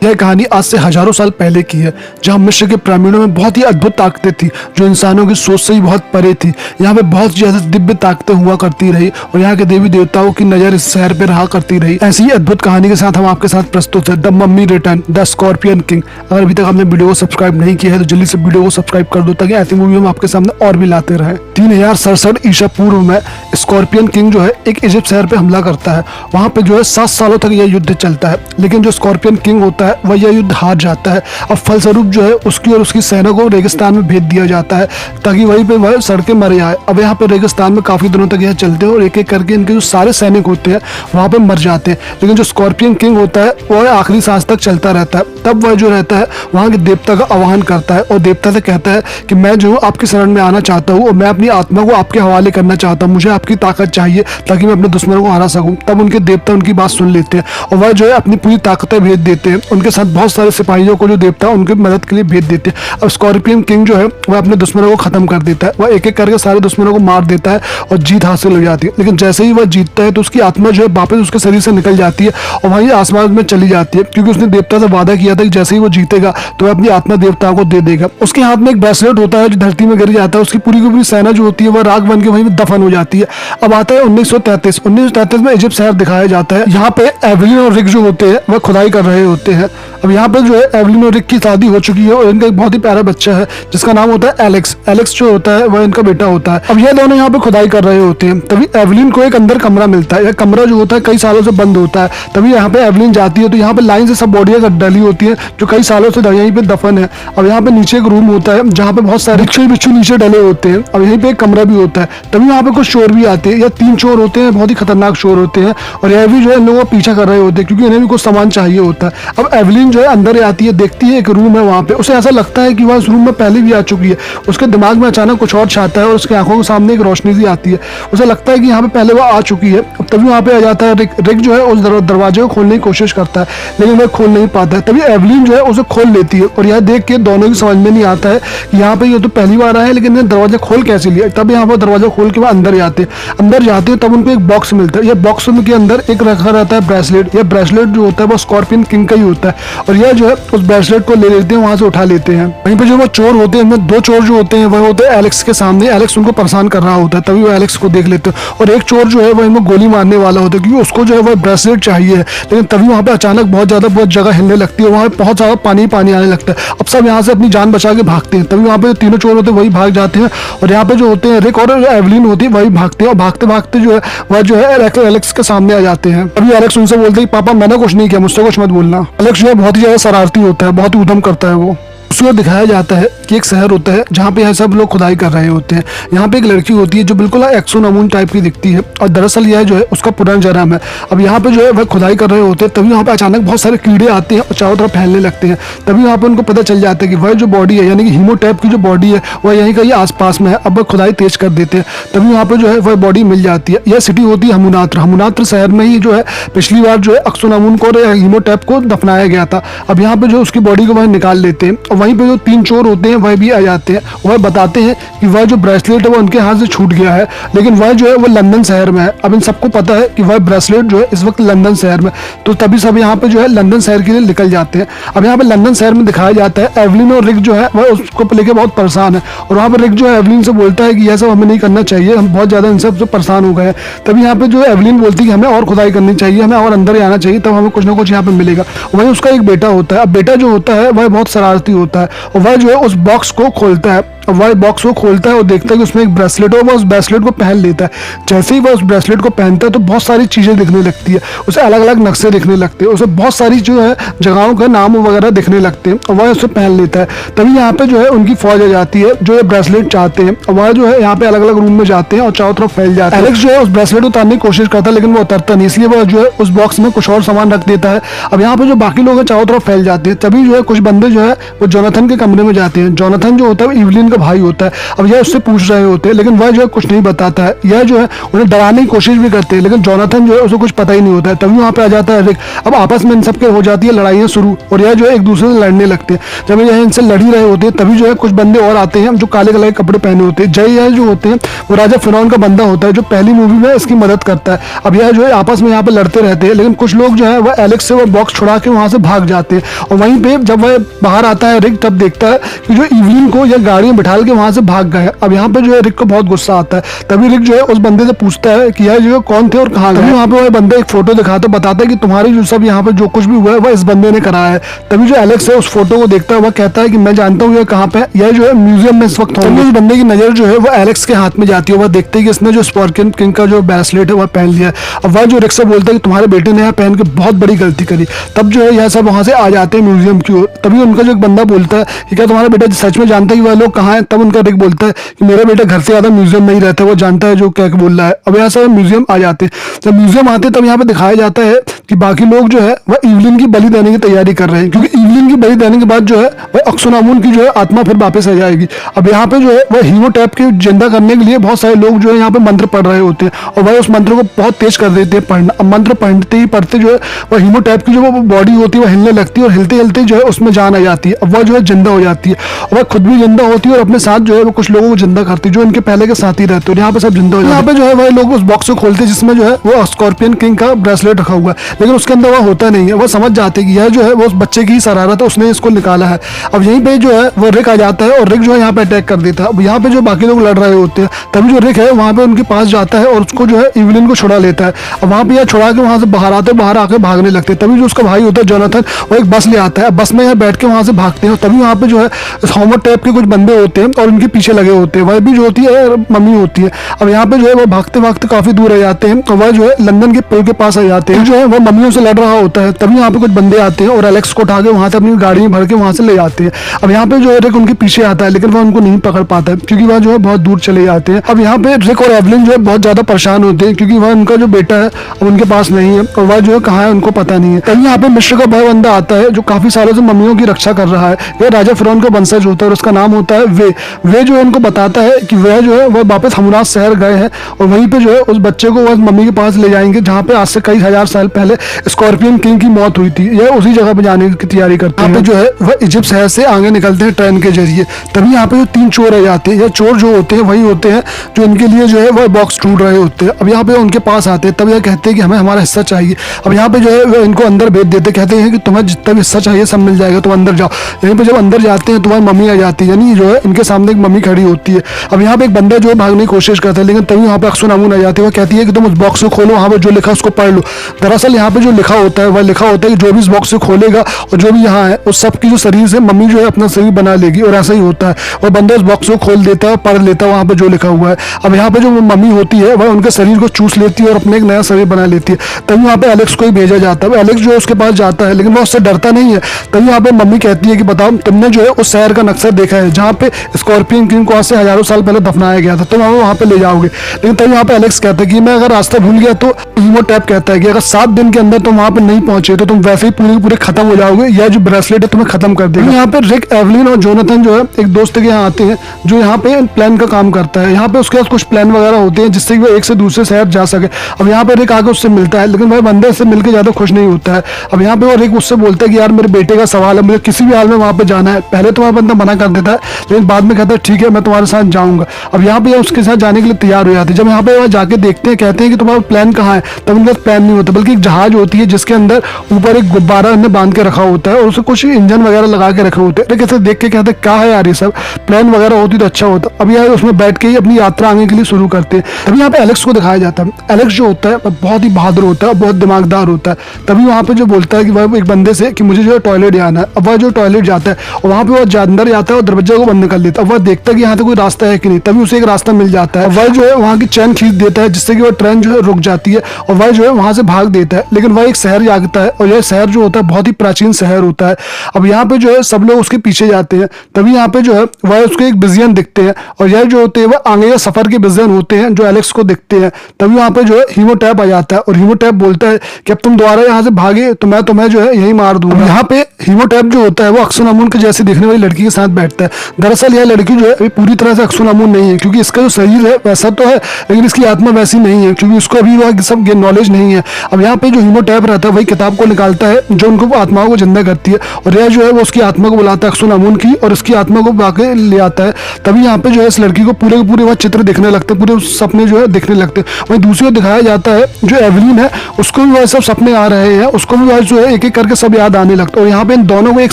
यह कहानी आज से हजारों साल पहले की है, जहाँ मिस्र के पिरामिडों में बहुत ही अद्भुत ताकतें थी जो इंसानों की सोच से ही बहुत परे थी। यहाँ पे बहुत ज्यादा दिव्य ताकतें हुआ करती रही और यहाँ के देवी देवताओं की नजर इस शहर पे रहा करती रही। ऐसी ही अद्भुत कहानी के साथ हम आपके साथ प्रस्तुत है the mummy return the scorpion king. अगर अभी तक आपने वीडियो को सब्सक्राइब नहीं किया है तो जल्दी से वीडियो को सब्सक्राइब कर दो ताकि ऐसी मूवी हम आपके सामने और भी लाते रहे। 3067 ईसा पूर्व में स्कॉर्पियन किंग जो है एक इजिप्ट शहर पे हमला करता है। वहाँ पे जो है 7 सालों तक यह युद्ध चलता है, लेकिन जो स्कॉर्पियन किंग होता है वह यह युद्ध हार जाता है। अब फलस्वरूप जो है उसकी और उसकी सेना को रेगिस्तान में भेज दिया जाता है ताकि वहीं पे वह सड़के मर जाए। अब यहाँ पे रेगिस्तान में काफी दिनों तक यह चलते हैं और एक एक करके इनके जो सारे सैनिक होते हैं वहाँ पे मर जाते हैं। लेकिन जो स्कॉर्पियन किंग होता है वह आखिरी सांस तक चलता रहता है। तब वह जो रहता है वहाँ के देवता का आह्वान करता है और देवता से कहता है कि मैं जो हूँ आपकी शरण में आना चाहता हूँ और मैं अपनी आत्मा को आपके हवाले करना चाहता हूँ। मुझे आपकी ताकत चाहिए ताकि मैं अपने दुश्मनों को हरा सकूं। तब उनके देवता उनकी बात सुन लेते हैं और वह जो है अपनी पूरी ताकतें भेज देते हैं। उनके साथ बहुत सारे सिपाहियों को जो देवता उनकी मदद के लिए भेज देते हैं। अब स्कॉर्पियन किंग जो है वह अपने दुश्मनों को खत्म कर देता है। वह एक एक करके सारे दुश्मनों को मार देता है और जीत हासिल हो जाती है। लेकिन जैसे ही वह जीतता है तो उसकी आत्मा जो है वापस उसके शरीर से निकल जाती है और वहीं आसमान में चली जाती है, क्योंकि उसने देवता से वादा किया था कि जैसे ही वो जीतेगा तो वह अपनी आत्मा देवताओं को दे देगा। उसके हाथ में एक ब्रेसलेट होता है जो धरती में गिर जाता है। उसकी पूरी की पूरी सेना जो होती है वह राख बन के वहीं दफन हो जाती है। अब आता है 1933 में इजिप्ट शहर दिखाया जाता है। यहाँ पे एवलिन और रिक जो होते हैं वह खुदाई कर रहे होते हैं। अब यहाँ पे जो है एवलिन और रिक की शादी हो चुकी है और इनका एक बहुत ही प्यारा बच्चा है जिसका नाम होता है एलेक्स। एलेक्स जो होता है वह इनका बेटा होता है। अब ये दोनों यहाँ पे खुदाई कर रहे होते हैं। तभी एवलिन को एक अंदर कमरा मिलता है। यह कमरा जो होता है कई सालों से बंद होता है। तभी यहाँ पे एवलिन जाती है तो यहाँ पे लाइन से सब बॉडियां डली होती है जो कई सालों से यहीं पे दफन है। अब यहाँ पे नीचे एक रूम होता है जहाँ पे बहुत सारे बिच्छू नीचे डले होते हैं। अब यहीं पे एक कमरा भी होता है। तभी वहाँ पे कुछ चोर भी आते हैं। यह 3 चोर होते हैं, बहुत ही खतरनाक चोर होते हैं और यह भी जो है इन लोगों का पीछा कर रहे होते हैं क्योंकि इन्हें भी कुछ सामान चाहिए होता है। अब एवलिन जो है अंदर आती है, देखती है एक रूम है वहाँ पे। उसे ऐसा लगता है कि वह इस रूम में पहले भी आ चुकी है। उसके दिमाग में अचानक कुछ और छाता है और उसकी आंखों के सामने एक रोशनी सी आती है। उसे लगता है कि यहाँ पे पहले वह आ चुकी है। अब तभी वहाँ पे आ जाता है रिक। रिक जो है उस दरवाजे को खोलने की कोशिश करता है लेकिन वह खोल नहीं पाता है। तभी एवलिन जो है उसे खोल लेती है और यह देख के दोनों की समझ में नहीं आता है कि यहाँ पे ये तो पहली बार आया है लेकिन इन्हें दरवाजा खोल कैसे लिया। तब यहाँ पर दरवाजा खोल के वह अंदर जाते हैं। तब उनको एक बॉक्स मिलता है। यह बॉक्स के अंदर एक रखा रहता है ब्रेसलेट। यह ब्रेसलेट जो होता है वो स्कॉर्पियन किंग का ही होता है और यह जो है उस ब्रेसलेट को ले लेते हैं, वहां से उठा लेते हैं। वहीं पे जो वो चोर होते हैं उनमें 2 चोर जो होते हैं वह होते हैं एलेक्स के सामने। एलेक्स उनको परेशान कर रहा होता है। तभी वो एलेक्स को देख लेते हैं और एक चोर जो है वह इनको गोली मारने वाला होता है क्योंकि उसको जो है वह ब्रेसलेट चाहिए। लेकिन तभी वहां पे अचानक बहुत जगह हिलने लगती है। वहां बहुत ज्यादा पानी आने लगता है। अब सब यहाँ से अपनी जान बचा के भागते हैं। तभी वहाँ पे 3 चोर होते हैं वही भाग जाते हैं और यहाँ पे जो होते हैं रिक और एवलिन होती है वही भागते हैं और भागते भागते जो है वह जो है एलेक्स के सामने आ जाते हैं। अभी एलेक्स उनसे बोलते हैं पापा मैंने कुछ नहीं किया, मुझसे कुछ मत बोलना। एलेक्स जो है बहुत ही ज्यादा शरारती होता है, बहुत ही उद्यम करता है। वो उसको दिखाया जाता है कि एक शहर होता है जहाँ पे यह सब लोग खुदाई कर रहे होते हैं। यहाँ पे एक लड़की होती है जो बिल्कुल एक्सो नमून टाइप की दिखती है और दरअसल यह जो है उसका पुनर्जन्म है। अब यहाँ पे जो है वह खुदाई कर रहे होते हैं। तभी वहाँ पे अचानक बहुत सारे कीड़े आते हैं और चारों तरफ फैलने लगते हैं। तभी वहाँ पे उनको पता चल जाता है कि वह जो बॉडी है यानी कि हीमोटैप की जो बॉडी है वह यहीं कहीं आसपास में है। अब वह खुदाई तेज कर देते हैं। तभी वहाँ पे जो है वह बॉडी मिल जाती है। यह सिटी होती है हमुनात्र शहर में ही जो है पिछली बार जो है एक्सो नमून को और हीमोटैप को दफनाया गया था। अब यहाँ पे जो उसकी बॉडी को वह निकाल लेते हैं और वहीं पे जो 3 चोर होते हैं वह भी आ जाते हैं। वह बताते हैं कि वह जो ब्रेसलेट है वो उनके हाथ से छूट गया है लेकिन वह जो है वो लंदन शहर में है। अब इन सबको पता है कि वह ब्रेसलेट जो है इस वक्त लंदन शहर में, तो तभी सब यहाँ पे जो है लंदन शहर के लिए निकल जाते हैं। अब यहाँ पे लंदन शहर में दिखाया जाता है एवलिन और रिक जो है वह उसको लेकर बहुत परेशान है और वहाँ पर रिक जो है एवलिन से बोलता है कि यह सब हमें नहीं करना चाहिए, हम बहुत ज्यादा इन सब से परेशान हो गए हैं। तभी यहाँ पे जो है एवलिन बोलती है कि हमें और खुदाई करनी चाहिए, हमें और अंदर आना चाहिए, तब हमें कुछ ना कुछ यहाँ पे मिलेगा। वहीं उसका एक बेटा होता है। अब बेटा जो होता है वह बहुत शरारती होता है और वह जो है उस बॉक्स को खोलता है। वह बॉक्स को खोलता है और देखता है कि उसमें एक ब्रेसलेट है और वह उस ब्रेसलेट को पहन लेता है। जैसे ही वह उस ब्रेसलेट को पहनता है तो बहुत सारी चीजें दिखने लगती है। उसे अलग अलग नक्शे दिखने लगते हैं, उसे बहुत सारी जो है जगहों के नाम वगैरह दिखने लगते हैं और वह उसे पहन लेता है। तभी यहाँ पे जो है उनकी फौज आ जाती है जो ये ब्रेसलेट चाहते हैं और वह जो है यहाँ पे अलग अलग रूम में जाते हैं और चारों तरफ फैल जाते हैं। एलेक्स जो है उस ब्रेसलेट को उतारने की कोशिश करता है लेकिन वो उतरता नहीं, इसलिए वह जो है उस बॉक्स में कुछ और सामान रख देता है। अब यहाँ पे जो बाकी लोग हैं चारों तरफ फैल जाते हैं। तभी जो है कुछ बंदे जो है वो जोनाथन के कमरे में जाते हैं। जोनाथन जो होता है इवलिन का का भाई होता है। अब यह उससे पूछ रहे होते हैं, लेकिन वह जो है कुछ नहीं बताता है। यह जो है उन्हें डराने की कोशिश भी करते हैं, लेकिन जोनाथन जो है उसे कुछ पता ही नहीं होता है। तभी वहाँ पे आ जाता है रिक। अब आपस में इन सबके हो जाती है लड़ाइयाँ शुरू, और यह जो है एक दूसरे से लड़ने लगते हैं। जब यह इनसे लड़ ही रहे होते हैं, तभी जो है कुछ बंदे और आते हैं जो काले कलर के कपड़े पहने होते हैं। जय यह जो होते हैं वो राजा फिरौन का बंदा होता है, जो पहली मूवी में इसकी मदद करता है। अब यह जो है आपस में यहाँ पे लड़ते रहते हैं, लेकिन कुछ लोग जो है वह एलेक्स से वो बॉक्स छुड़ा के वहां से भाग जाते हैं। और वहीं पे जब वह बाहर आता है रिक, तब देखता है कि जो इवलिन को यह गाड़ी में बिठा के वहां से भाग गए। अब यहाँ पे जो है रिक को बहुत गुस्सा आता है। तभी रिक जो है उस बंदे से पूछता है कि यह जो कौन थे और कहाँ गए। वहाँ पे वह बंदा एक फोटो दिखाता बताता है कि तुम्हारी जो सब यहाँ पे जो कुछ भी हुआ है वह इस बंदे ने कराया है। तभी जो एलेक्स है उस फोटो को देखता है, वह कहता है कि मैं जानता हूँ यह कहाँ पे है, यह जो है म्यूजियम में इस वक्त होंगे। इस बंदे की नजर जो है वो एलेक्स के हाथ में जाती है। वह देखते है कि इसने जो स्कॉर्पियन किंग का जो ब्रेसलेट है वह पहन लिया है। अब वह जो रिक से बोलता है कि तुम्हारे बेटे ने यहाँ पहन के बहुत बड़ी गलती करी। तब जो है यह सब वहां से आ जाते हैं म्यूजियम की ओर। तभी उनका जो एक बंदा बोलता है कि क्या तुम्हारा बेटा सच में जानता है कि वह लोग कहाँ हैं। तब उनका रिक बोलता है कि मेरा बेटा घर से ज्यादा म्यूजियम में ही रहता है, वो जानता है जो क्या बोल रहा है। अब यहाँ से म्यूजियम आ जाते हैं। जब म्यूजियम आते हैं तब यहाँ पे दिखाया जाता है कि बाकी लोग जो है वह इवलिन की बलि देने की तैयारी कर रहे हैं, क्योंकि इवलिन की बलि देने के बाद जो है वह अक्सुनामुन की जो है आत्मा फिर वापस आ जाएगी। अब यहाँ पे जो है वह हीमोटैप के जिंदा करने के लिए बहुत सारे लोग जो है यहाँ पे मंत्र पढ़ रहे होते हैं, और वह उस मंत्र को बहुत तेज कर देते हैं पढ़ना। अब मंत्र पढ़ते ही पढ़ते जो है वह हीमोटैप की जो वो बॉडी होती है वह हिलने लगती है, और हिलते हिलते जो है उसमें जान आ जाती है। अब वह जो है जिंदा हो जाती है, और वह खुद भी जिंदा होती है और अपने साथ जो है वो कुछ लोगों को जिंदा करती है जो इनके पहले के साथ ही रहते हैं। यहाँ पे सब जिंदा हो जाते हैं। यहाँ पे जो है वह लोग उस बॉक्स को खोलते हैं जिसमें जो है वो स्कॉर्पियन किंग का ब्रेसलेट रखा हुआ है, लेकिन उसके अंदर वह होता नहीं है। वह समझ जाते हैं कि यह जो है वो उस बच्चे की शरारत है, उसने इसको निकाला है। अब यहीं पे जो है वो रिक आ जाता है, और रिक जो है यहाँ पे अटैक कर देता है। अब यहाँ पे जो बाकी लोग लड़ रहे होते हैं, तभी जो रिक है वहाँ पे उनके पास जाता है और उसको जो है इवलिन को छुड़ा लेता है। अब वहाँ पे यह छुड़ा के वहाँ से बाहर आते हैं, बाहर आके भागने लगते हैं। तभी जो उसका भाई होता है जोनाथन, वो एक बस ले आता है। बस में यह बैठ के वहाँ से भागते हैं। तभी वहाँ पे जो है होमो टाइप के कुछ बंदे होते हैं और उनके पीछे लगे होते हैं। वह भी जो होती है मम्मी होती है। अब यहाँ पे जो है वो भागते भागते काफी दूर आ जाते हैं, और वह जो है लंदन के पुल के पास आ जाते हैं। जो है वो मम्मियों से लड़ रहा होता है। तभी यहाँ पे कुछ बंदे आते हैं और एलेक्स को उठा के वहाँ से अपनी गाड़ी में भर के वहाँ से ले जाते हैं। अब यहाँ पे जो है रिक उनके पीछे आता है, लेकिन वह उनको नहीं पकड़ पाता है, क्योंकि वह जो है बहुत दूर चले जाते हैं। अब यहाँ पे रिक और एवलिन जो है बहुत ज्यादा परेशान होते हैं, क्योंकि वह उनका जो बेटा है अब उनके पास नहीं है, और वह जो है कहाँ है उनको पता नहीं है। तभी यहाँ पे मिस्र का भाई बंदा आता है जो काफी सालों से मम्मियों की रक्षा कर रहा है। यह राजा फिरौन का वंशज होता है और उसका नाम होता है वे जो है उनको बताता है कि वह जो है वह वापस हमराज शहर गए हैं, और वहीं पे जो है उस बच्चे को वह मम्मी के पास ले जाएंगे जहाँ पे आज से कई हजार साल पहले स्कॉर्पियन किंग की मौत हुई थी। यह उसी जगह पे जाने की तैयारी करते हैं। यहाँ पे जो है वह इजिप्ट शहर से आगे निकलते हैं ट्रेन के जरिए। तभी यहाँ पे जो 3 चोर आ जाते हैं। यह चोर जो होते हैं वही होते हैं जो इनके लिए जो है वह बॉक्स ढूंढ रहे होते हैं। अब यहाँ पे उनके पास आते हैं, तब यह कहते हैं कि हमें हमारा हिस्सा चाहिए। अब यहाँ पे जो है वह इनको अंदर भेज देते, कहते हैं कि तुम्हें जितना भी हिस्सा चाहिए सब मिल जाएगा, तुम अंदर जाओ। यहीं पे जब अंदर जाते हैं तुम्हारी मम्मी आ जाती है, यानी जो है इनके सामने एक मम्मी खड़ी होती है। अब यहाँ पे एक बंदा जो है भागने की कोशिश करता है, लेकिन तभी वहाँ पे अक्सुनामुन आ जाती है। वह कहती है कि तुम उस बॉक्स को खोलो, वहाँ पे जो लिखा उसको पढ़ लो। दरअसल यहाँ पे जो लिखा होता है वह लिखा होता है कि जो भी इस बॉक्स को खोलेगा और जो भी यहाँ है उस सबकी जो शरीर से मम्मी जो है अपना शरीर बना लेगी, और ऐसा ही होता है। और बंदा उस बॉक्स को खोल देता है, पढ़ लेता है वहाँ पे जो लिखा हुआ है। अब यहाँ पे जो मम्मी होती है वह उनके शरीर को चूस लेती है और अपने एक नया शरीर बना लेती है। तभी वहाँ पे एलेक्स को ही भेजा जाता है। एलेक्स जो है उसके पास जाता है, लेकिन वह उससे डरता नहीं है। तभी यहाँ पे मम्मी कहती है कि बताओ तुमने जो है उस शहर का नक्शा देखा है जहाँ पे स्कॉर्पियन किंग को आज से हजारों साल पहले दफनाया गया था, तुम हमें वहाँ पे ले जाओगे। लेकिन तभी यहाँ पे एलेक्स कहता है कि मैं अगर रास्ता भूल गया तो हीमोटैप कहता है कि अगर 7 दिन के अंदर तुम वहाँ पे नहीं पहुंचे तो तुम वैसे ही पूरे खत्म हो जाओगे, यह जो ब्रेसलेट है तुम्हें खत्म कर देगा। यहाँ पे रिक, एवलिन और जोनाथन जो है एक दोस्त के यहाँ आते हैं जो यहाँ पे प्लान का काम करता है। यहाँ पे उसके पास कुछ प्लान वगैरह होते हैं जिससे वो एक से दूसरे शहर जा सके। अब यहाँ पे रिक आके उससे मिलता है, लेकिन वह बंदे से मिलकर ज्यादा खुश नहीं होता है। अब यहाँ पे वो रिक उससे बोलता है कि यार मेरे बेटे का सवाल है, मुझे किसी भी हाल में वहाँ पे जाना है। पहले तो वह बंदा मना कर देता है, लेकिन बाद में कहता है ठीक है मैं तुम्हारे साथ जाऊंगा। अब यहाँ पे उसके साथ जाने के लिए तैयार हो जाते हैं। जब यहाँ पे वह जाके देखते हैं, कहते हैं कि तुम्हारा प्लान कहाँ है, तब उनका प्लान नहीं होता, बल्कि एक जहाज होती है जिसके अंदर ऊपर एक गुब्बारा ने बांध के रखा होता है और उसे कुछ इंजन वगैरह लगा के रखे होते हैं। कैसे देख के कहते हैं क्या है यार ये सब, प्लान वगैरह होती तो अच्छा होता। अब यार उसमें बैठ के ही अपनी यात्रा आगे के लिए शुरू करते हैं। तभी यहाँ पे एलेक्स को दिखाया जाता है। एलेक्स जो होता है बहुत ही बहादुर होता है, बहुत दिमागदार होता है। तभी वहाँ पे जो बोलता है कि वह एक बंदे से कि मुझे जो है टॉयलेट जाना है। अब वह जो टॉयलेट जाता है और वहाँ पे वह अंदर जाता है और दरवाजे को बंद कर लेता है। वह देखता है कि यहाँ तो कोई रास्ता है कि नहीं, तभी उसे एक रास्ता मिल जाता है। वह जो है वहाँ की चैन खींच देता है जिससे कि वह ट्रेन जो है रुक जाती है और वह जो है वहाँ से भाग देता है। लेकिन वह एक शहर जागता है और यह शहर जो होता है बहुत ही प्राचीन शहर होता है। अब यहाँ पे जो है सब लोग उसके पीछे जाते हैं, तभी यहाँ पे जो है वह उसको एक बिजियन दिखते हैं, और यह जो होते हैं वह आगे के सफर के बिजियन होते हैं जो एलेक्स को दिखते हैं। तभी वहाँ पे जो है हीमोटैप आ जाता है, और हीमोटैप बोलता है कि अब तुम दोबारा यहाँ से भागे तो मैं तुम्हें जो है यही मार दूंगा। यहाँ पे हीमोटैप जो होता है वो अक्सोनामुन के जैसे दिखने वाली लड़की के साथ बैठता है। दरअसल यह लड़की जो है अभी पूरी तरह से अक्सोनामुन नहीं है, क्योंकि इसका जो शरीर है वैसा तो है, लेकिन इसकी आत्मा वैसी नहीं है, क्योंकि उसको अभी वह सब नॉलेज नहीं है। अब यहाँ पे जो हीमोटैप रहता है वही किताब को निकालता है जो उनको आत्माओं को जिंदा करती है, और यह जो है वो उसकी आत्मा को बुलाता है अक्सोनामुन की, और उसकी आत्मा को आके ले आता है। तभी यहाँ पे जो है इस लड़की को पूरे के पूरे वह चित्र दिखने लगते हैं, पूरे सपने जो है दिखने लगते हैं। वहीं दूसरी ओर दिखाया जाता है जो एवलिन है उसको भी वह सब सपने आ रहे हैं, उसको भी वह जो है एक एक करके सब याद आने लगता है, और यहाँ पे इन दोनों को एक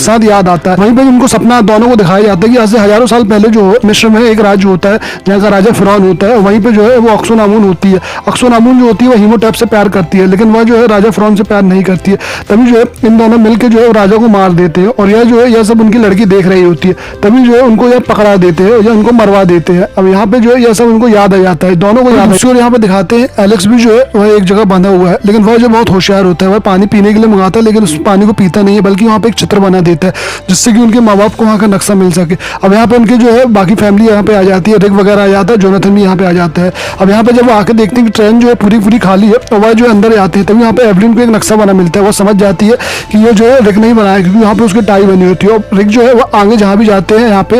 साथ याद आता है। वहीं पे उनको सपना दोनों को दिखाया जाता है कि आज से हजारों साल पहले जो मिस्र में एक राज्य होता है जहाँ का राजा फिरौन होता है, वहीं पे जो है वो अक्सोनामुन होती है। अक्सोनामुन जो होती है वो हीमोटैप से प्यार करती है, लेकिन वह जो है राजा फिरौन से प्यार नहीं करती है। तभी जो है इन दोनों मिलकर जो है राजा को मार देते हैं, और यह जो है यह सब उनकी लड़की देख रही होती है। तभी जो है उनको यह पकड़ा देते हैं या उनको मरवा देते हैं। अब यहाँ पे जो है यह सब उनको याद आ जाता है, दोनों को याद है। और यहाँ पे दिखाते हैं एलेक्स भी जो है वह एक जगह बंधा हुआ है, लेकिन वह जो बहुत होशियार होता है, वह पानी पीने के लिए मंगाता है, लेकिन उस पानी को पीता नहीं है, बल्कि वहाँ पे एक चित्र बना देता है जिससे कि उनके माँ बाप को वहाँ का नक्शा मिल सके। अब यहाँ पे उनके जो है बाकी फैमिली यहाँ पे आ जाती है, रिक वगैरह आ जाता है, जोनाथन भी यहाँ पे आ जाता है। अब यहाँ पे जब वो आके देखते हैं कि ट्रेन जो है पूरी पूरी खाली है, तो वह जो अंदर आते हैं, तभी यहाँ पे एवलिन को एक नक्शा बना मिलता है। वो समझ जाती है कि ये जो है रिक नहीं बनाया, क्योंकि यहाँ पे उसकी टाई बनी होती है, और रिक जो है वो आगे जहाँ भी जाते हैं यहाँ पे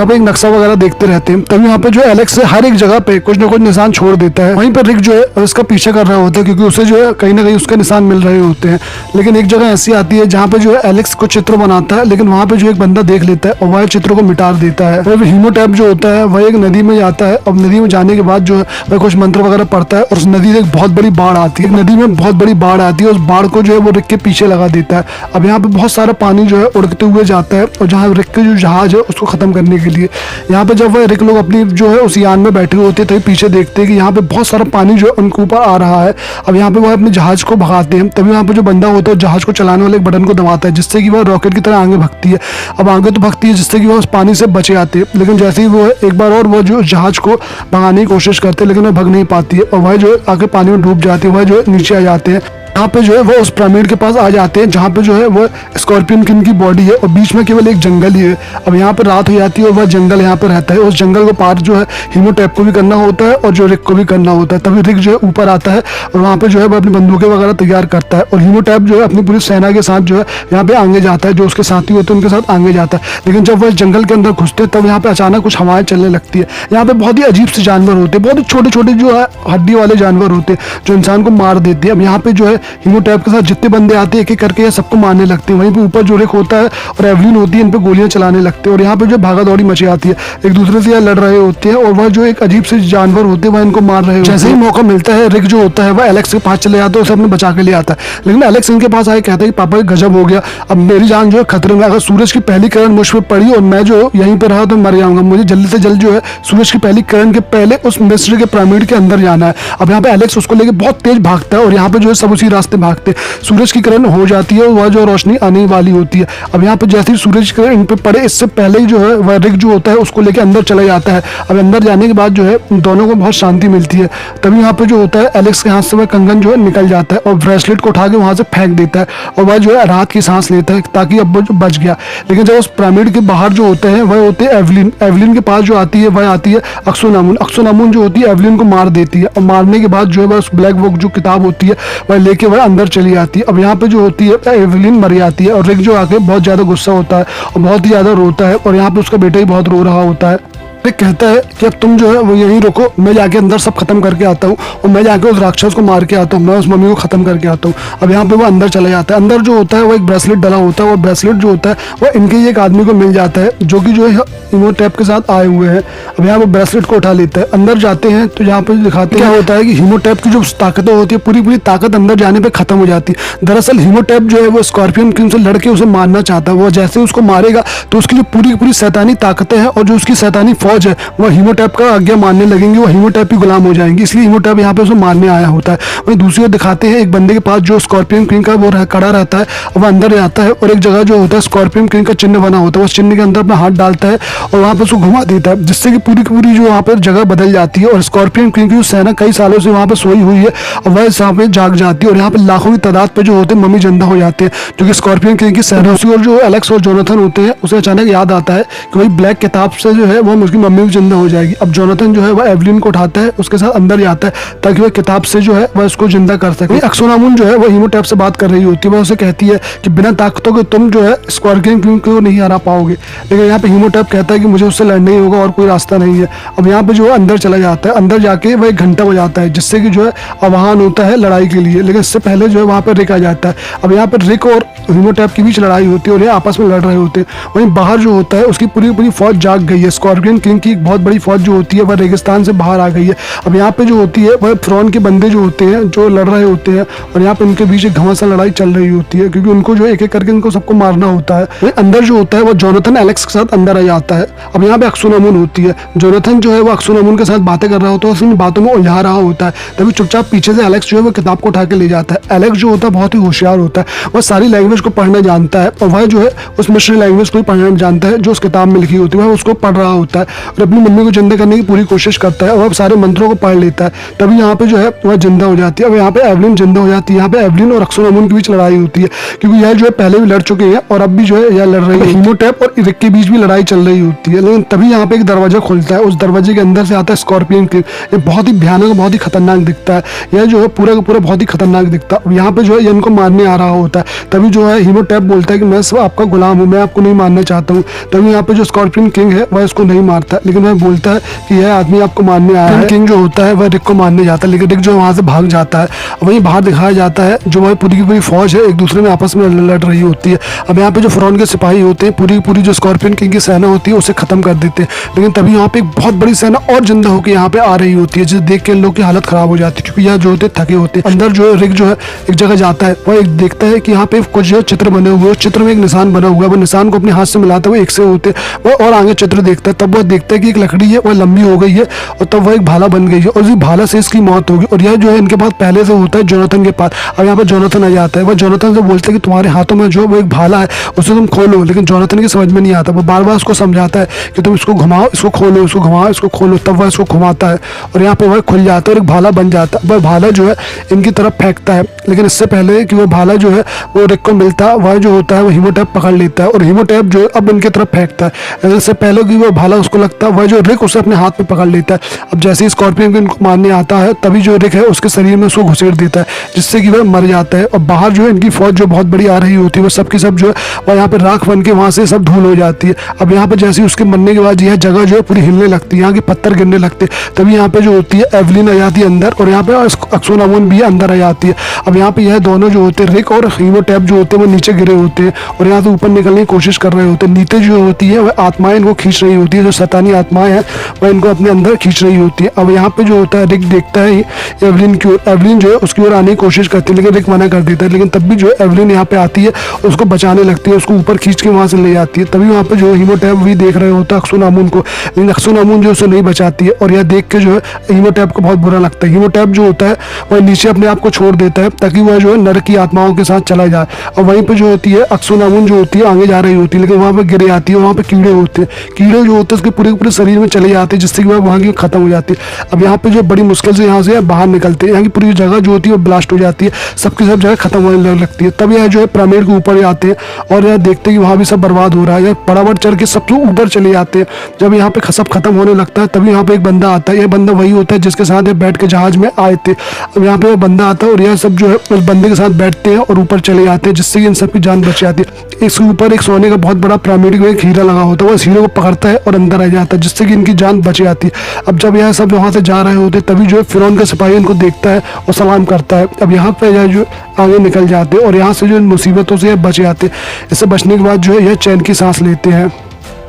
एक नक्शा वगैरह देखते रहते हैं। तभी यहाँ पे जो एलेक्स हर एक जगह पे कुछ ना कुछ निशान छोड़ देता है। वहीं पर रिक जो है उसका पीछे कर रहा होता है, क्योंकि उसे जो है कहीं ना कहीं उसके निशान मिल रहे होते हैं। लेकिन एक जगह ऐसी आती है जहाँ पे जो है एलेक्स कुछ चित्र बनाता है, लेकिन वहाँ पे जो एक बंदा देख लेता है और वह चित्र को मिटा देता है। फिर हीमोटैप जो होता है वह एक नदी में जाता है, और नदी में जाने के बाद जो है वह कुछ मंत्र वगैरह पढ़ता है, और उस नदी से एक बहुत बड़ी बाढ़ आती है। नदी में बहुत बड़ी बाढ़ आती है, उस बाढ़ को जो है वो रिक के पीछे लगा देता है। अब यहाँ पे बहुत सारा पानी जो है उड़ते हुए जाता है, और जहाँ रिक के जो जहाज है उसको खत्म करने के लिए यहाँ पे जब वह रिक लोग अपनी जो है उस यान में बैठे होते हैं, तभी पीछे देखते हैं कि यहाँ पे बहुत सारा पानी जो है उनके ऊपर आ रहा है। अब यहाँ पे वह अपने जहाज को भगाते हैं, तभी यहाँ पे जो बंदा होता है जहाज को चलाने वाले एक बटन को दबाता है, जिससे कि वह रॉकेट की तरह आगे भगती है। अब आगे तो भगती है जिससे कि वह उस पानी से बचे आते हैं, लेकिन जैसे ही वो एक बार और वो जो जहाज को भगाने की कोशिश करते हैं, लेकिन वह भग नहीं पाती है, और वह जो है आगे पानी में डूब जाती है, वह जो है नीचे आ जाते हैं। यहाँ पे जो है वो उस पिरामिड के पास आ जाते हैं जहाँ पे जो है वो स्कॉर्पियन किंग की बॉडी है, और बीच में केवल एक जंगल ही है। अब यहाँ पे रात हो जाती है और वह जंगल यहाँ पे रहता है। उस जंगल को पार जो है हीमोटैप को भी करना होता है और जो रिक को भी करना होता है। तभी रिक जो है ऊपर आता है, और वहाँ पे जो है वो अपनी बंदूकें वगैरह तैयार करता है, और हीमोटैप जो है अपनी पूरी सेना के साथ जो है यहाँ पे आगे जाता है, जो उसके साथी होते हैं उनके साथ आगे जाता है। लेकिन जब वह जंगल के अंदर घुसते हैं तब यहाँ पे अचानक कुछ हवाएं चलने लगती है। यहाँ पे बहुत ही अजीब से जानवर होते हैं, बहुत ही छोटे छोटे जो है हड्डी वाले जानवर होते हैं जो इंसान को मार देते हैं। अब यहाँ पे जो है हीमोटैप के साथ जितने बंदे आते हैं एक एक करके ये सबको मारने लगते हैं। वहीं पे ऊपर जो रिक होता है और एवलिन होती है, इन पे गोलियां चलाने लगते हैं, और यहाँ पे जो भागा दौड़ी मची आती है, एक दूसरे से लड़ रहे होते हैं, और वह जो एक अजीब से जानवर होते हैं वह इनको मार रहे होते हैं। जैसे ही मौका मिलता है रिक जो होता है वह एलेक्स के पास चले जाता है, उसे अपने बचा के ले आता है। लेकिन एलेक्स इनके पास आके कहता है कि पापा गजब हो गया, अब मेरी जान जो है खतरे में, अगर सूरज की पहली किरण मुझ पर पड़ी और मैं जो यहीं पर रहा तो मर जाऊंगा। मुझे जल्दी से जल्द जो है सूरज की पहली किरण के पहले उस मिस्र के पिरामिड के अंदर जाना है। अब यहाँ पे एलेक्स उसको लेके बहुत तेज भागता है, और यहाँ पे जो है सब उसी रास्ते भागते हैं। सूरज की किरण हो जाती है और वह जो रोशनी आने वाली होती है। अब यहाँ पे जैसे ही सूरज की किरण इन पे पड़े इससे पहले ही जो है वह रिक जो होता है उसको लेके अंदर चला जाता है। अब अंदर जाने के बाद जो है दोनों को बहुत शांति मिलती है। तभी यहाँ पे जो होता है एलेक्स के हाथ से वह कंगन जो है निकल जाता है, और ब्रेसलेट को उठा के वहां से फेंक देता है, और वह जो है राहत की सांस लेता है ताकि अब वो जो बच गया। लेकिन जब उस पिरामिड के बाहर जो होते हैं वह होते हैं एवलिन। एवलिन के पास जो आती है वह आती है अक्सोनामुन। अक्सोनामुन जो होती है एवलिन को मार देती है, और मारने के बाद जो है वह उस ब्लैक बुक जो किताब होती है वह लेके वह अंदर चली जाती है। अब यहाँ पे जो होती है एवलिन मर जाती है, और रिक जो आके बहुत ज्यादा गुस्सा होता है और बहुत ही ज्यादा रोता है, और यहाँ पे उसका बेटा ही बहुत रो रहा होता है। रिक कहता है कि अब तुम जो है वो यहीं रुको, मैं जाके अंदर सब खत्म करके आता हूँ, और मैं जाके उस राक्षस को मार के आता हूँ, मैं उस मम्मी को खत्म करके आता हूँ। अब यहाँ पे वो अंदर चला जाता है। अंदर जो होता है वो एक ब्रेसलेट डला होता है, और ब्रेसलेट जो होता है वो इनके ही एक आदमी को मिल जाता है जो कि जो है हीमोटैप के साथ आए हुए हैं। अब यहाँ पे ब्रेसलेट को उठा लेता है। अंदर जाते हैं तो यहाँ पे दिखाते हैं क्या होता है कि हीमोटैप की जो ताकतें होती है पूरी ताकत अंदर जाने पे खत्म हो जाती है। दरअसल हीमोटैप जो है वो स्कॉर्पियन किंग से लड़के उसे मारना चाहता है। वो जैसे उसको मारेगा तो उसकी जो पूरी शैतानी ताकतें हैं और जो उसकी शैतानी फौज है वह हीमोटैप का आज्ञा मानने लगेंगे, वो हीमोटैप की गुलाम हो जाएंगे, इसलिए हीमोटैप यहाँ पे उसे मारने आया होता है। वहीं दूसरी ओर दिखाते हैं एक बंदे के पास जो स्कॉर्पियन किंग का वो खड़ा रहता है, वह अंदर जाता है और एक जगह जो होता है स्कॉर्पियन किंग का चिन्ह बना होता है, उस चिन्ह के अंदर अपना हाथ डालता है और वहाँ पर उसको घुमा देता है, जिससे कि पूरी की पूरी जो वहाँ पर जगह बदल जाती है और स्कॉर्पियन किंग की सेना कई सालों से वहाँ पर सोई हुई है और वह यहाँ पे जाग जाती है और यहाँ पे लाखों की तादाद पे जो होते हैं मम्मी जिंदा हो जाते हैं, जो कि स्कॉर्पियन किंग की सेना। दूसरी ओर जो एलेक्स और जोनाथन होते हैं उसे अचानक याद आता है कि वही ब्लैक किताब से जो है वो उसकी मम्मी भी जिंदा हो जाएगी। अब जोनाथन जो है वह एवलिन को उठाता है, उसके साथ अंदर जाता है ताकि वह किताब से जो है वह उसको जिंदा कर सके। अक्सोनामुन जो है वह हीमोटैप से बात कर रही होती है, वह उसे कहती है कि बिना ताकतों के तुम जो है स्कॉर्पियन किंग को नहीं हरा पाओगे, लेकिन यहाँ पे हीमोटैप कहता है कि मुझे उससे लड़ना ही होगा और कोई रास्ता नहीं है। अब यहाँ पे जो है अंदर चला जाता है, अंदर जाके वह एक घंटा बजाता है जिससे कि जो है आह्वान होता है लड़ाई के लिए, लेकिन इससे पहले जो है वहाँ पर रिक आ जाता है। अब यहाँ पर रिक और हीमोटैप के बीच लड़ाई होती है और ये आपस में लड़ रहे होते हैं। वहीं बाहर जो होता है उसकी पूरी पूरी फौज जाग गई है, स्कॉर्पियन किंग की एक बहुत बड़ी फौज जो होती है वह रेगिस्तान से बाहर आ गई है। अब यहाँ पे जो होती है वह फ्रॉन के बंदे जो होते हैं जो लड़ रहे होते हैं और यहाँ पे उनके बीच एक घमासान लड़ाई चल रही होती है, क्योंकि उनको जो एक एक करके उनको सबको मारना होता है। वहीं अंदर जो होता है वो जोनाथन एलेक्स के साथ अंदर आ जाता है। अब यहाँ पे अक्सोनामुन होती है, जोनाथन जो है वो अक्सोनामुन के साथ बातें कर रहा होता है, उसमें बातों में उलझा रहा होता है, तभी चुपचाप पीछे से एलेक्स जो है वो किताब को उठा के ले जाता है। एलेक्स जो होता है बहुत ही होशियार होता है, वह सारी लैंग्वेज को पढ़ना जानता है और वह जो है उस मिस्ट्री लैंग्वेज को पढ़ना जानता है जो उस किताब में लिखी होती है, वह उसको पढ़ रहा होता है और अपनी मम्मी को जिंदा करने की पूरी कोशिश करता है और वह सारे मंत्रों को पढ़ लेता है, तभी यहाँ पे जो है वह जिंदा हो जाती है। अब यहाँ पे एवलिन जिंदा हो जाती है। यहाँ पे एवलिन और अक्सोनामुन के बीच लड़ाई होती है, क्योंकि यह जो है पहले भी लड़ चुके हैं और अब भी जो है यह लड़ रही है। हीमोटैप और रिक के बीच भी लड़ाई चल रही होती है, लेकिन तभी यहाँ पे एक दरवाजा खुलता है, उस दरवाजे के अंदर से आता है स्कॉर्पियन किंग। ये बहुत ही भयानक, बहुत ही खतरनाक दिखता है, यह जो है पूरा का पूरा बहुत ही खतरनाक दिखता है। यहाँ पे जो है ये इनको मारने आ रहा होता है, तभी जो है हीमोटैप बोलता है कि मैं सब आपका गुलाम हूँ, मैं आपको नहीं मारना चाहता हूँ। तभी यहाँ पे जो स्कॉर्पियन किंग है वह इसको नहीं मारता, लेकिन वह बोलता है कि यह आदमी आपको मारने आया है। किंग जो होता है वह रिक को मारने जाता है, लेकिन रिक जो वहाँ से भाग जाता है। वहीं बाहर दिखाया जाता है जो वह पूरी की पूरी फौज है एक दूसरे में आपस में लड़ रही होती है। अब यहाँ पे जो फ्रॉन के सिपाही होते हैं पूरी की पूरी जो स्कॉर्पियन किंग की सेना होती है उसे खत्म कर देते हैं, लेकिन तभी यहाँ पे एक बहुत बड़ी सेना और जिंदा होकर यहाँ पे आ रही होती है, जिसे देख के लोग की हालत खराब हो जाती है, क्योंकि यह जो होते थके होते हैं। अंदर जो है रिक जो है एक जगह जाता है, वह एक देखता है कि यहाँ पे कुछ जो चित्र बने हुए, उस चित्र में एक निशान बना हुआ है, वो निशान को अपने हाथ से मिलाते हुए एक से होते वह और आगे चित्र देखता है, तब वह देखता है कि एक लकड़ी है वह लंबी हो गई है और तब वह एक भाला बन गई है और उसी भाला से इसकी मौत होगी। और यह जो है इनके पास पहले से होता है जोनाथन के पास। अब यहाँ पर जोनाथन आ जाता है, वह जोनाथन से बोलता है कि तुम्हारे हाथों में जो वो एक भाला है उसे तुम खोलो, लेकिन जोनाथन की समझ में नहीं आता। वो बार बार उसको समझाता है कि तुम इसको घुमाओ, इसको खोलो, इसको घुमाओ, इसको खोलो, तब वह इसको घुमाता है और यहाँ पे वह खुल जाता है और एक भाला बन जाता है। वह भाला जो है इनकी तरफ फेंकता है, लेकिन इससे पहले कि वह भाला जो है वो रिक को मिलता, वह जो होता है वो हीमोटैप पकड़ लेता है और हीमोटैप जो अब इनकी तरफ फेंकता है। इससे पहले कि वह भाला उसको लगता है, वह जो रिक उसे अपने हाथ में पकड़ लेता है। अब जैसे ही स्कॉर्पियन इनको मारने आता है तभी जो रिक है उसके शरीर में उसको घुसेड़ देता है, जिससे कि वह मर जाता है। और बाहर जो है इनकी फौज जो बहुत बड़ी आ रही होती है वो सब की सब जो है वह यहाँ पे राख बन के वहाँ से सब धूल हो जाती है। अब यहाँ पे जैसे उसके मरने के बाद यह जगह जो है पूरी हिलने लगती है, यहाँ के पत्थर गिरने लगते हैं, तभी यहाँ पे जो होती है एवलिन आ जाती है अंदर और यहाँ पे अक्सोनामुन भी अंदर आ जाती है। अब यहाँ पे यह दोनों जो होते हैं रिक और हीमोटैप जो होते हैं वो नीचे गिरे होते हैं और यहाँ से ऊपर निकलने की कोशिश कर रहे होते हैं। नीचे जो होती है वह आत्माएं इनको खींच रही होती है, जो शैतानी आत्माएं हैं वह इनको अपने अंदर खींच रही होती है। अब यहाँ पे जो होता है रिक देखता है एवलिन की ओर, एवलिन जो है उसकी ओर आने की कोशिश करती है, लेकिन रिक मना कर देता है। लेकिन तब भी जो है एवलिन यहाँ पे आती है, उसको बचाने लगती है, उसको ऊपर खींच के वहाँ से ले जाती है। तभी वहाँ पे जो हीमोटैप भी देख रहे होता है अक्सोनामुन को, लेकिन अक्सोनामुन जो उसे नहीं बचाती है और यह देख के जो है हीमोटैप को बहुत बुरा लगता है। हीमोटैप जो होता है वह नीचे अपने आप को छोड़ देता है ताकि वह जो है नरक की आत्माओं के साथ चला जाए। और वहीं पे जो होती है अक्सोनामुन जो होती है आगे जा रही होती है, लेकिन वहाँ पे गिर जाती है, वहाँ पे कीड़े होते हैं, कीड़े जो होते हैं उसके पूरे पूरे शरीर में चले जाते हैं, जिससे कि वह वहाँ की खत्म हो जाती है। अब यहाँ पे जो बड़ी मुश्किल से यहाँ से बाहर निकलते हैं, यहाँ की पूरी जगह जो होती है वो ब्लास्ट हो जाती है, सबकी सब जगह खत्म होने लगती है। तब यह जो है पिरामिड के ऊपर जाते हैं और यह देखते हैं कि वहाँ भी सब बर्बाद हो रहा है, बराबर चढ़ के सब ऊपर चले जाते हैं। जब यहाँ पे सब खत्म होने लगता है तभी यहाँ पे एक बंदा आता है, यह बंदा वही होता है जिसके साथ ये बैठ के जहाज में आए थे। अब यहाँ पे वो बंदा आता है और यह सब जो है उस बंदे के साथ बैठते हैं और ऊपर चले जाते हैं, जिससे कि इन सब की जान बच जाती है। इसके ऊपर एक सोने का बहुत बड़ा पिरामिड में एक हीरा लगा होता है, वो इस हीरे को पकड़ता है और अंदर आ जाता है, जिससे कि इनकी जान बच जाती है। अब जब यह सब वहाँ से जा रहे होते तभी जो है फिरौन का सिपाही इनको देखता है और सलाम करता है। अब यहाँ पे जो आगे निकल जाते हैं और यहाँ से जो इन मुसीबतों से बच जाते हैं। इससे बचने के बाद जो है यह चैन की सांस लेते हैं।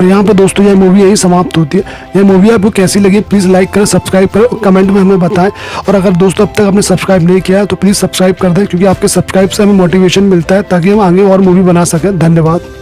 और यहाँ पर दोस्तों यह मूवी यही समाप्त होती है। यह मूवी आपको कैसी लगी प्लीज़ लाइक करें, सब्सक्राइब करें और कमेंट में हमें बताएं। और अगर दोस्तों अब तक आपने सब्सक्राइब नहीं किया तो प्लीज़ सब्सक्राइब कर दें, क्योंकि आपके सब्सक्राइब से हमें मोटिवेशन मिलता है ताकि हम आगे और मूवी बना सकें। धन्यवाद।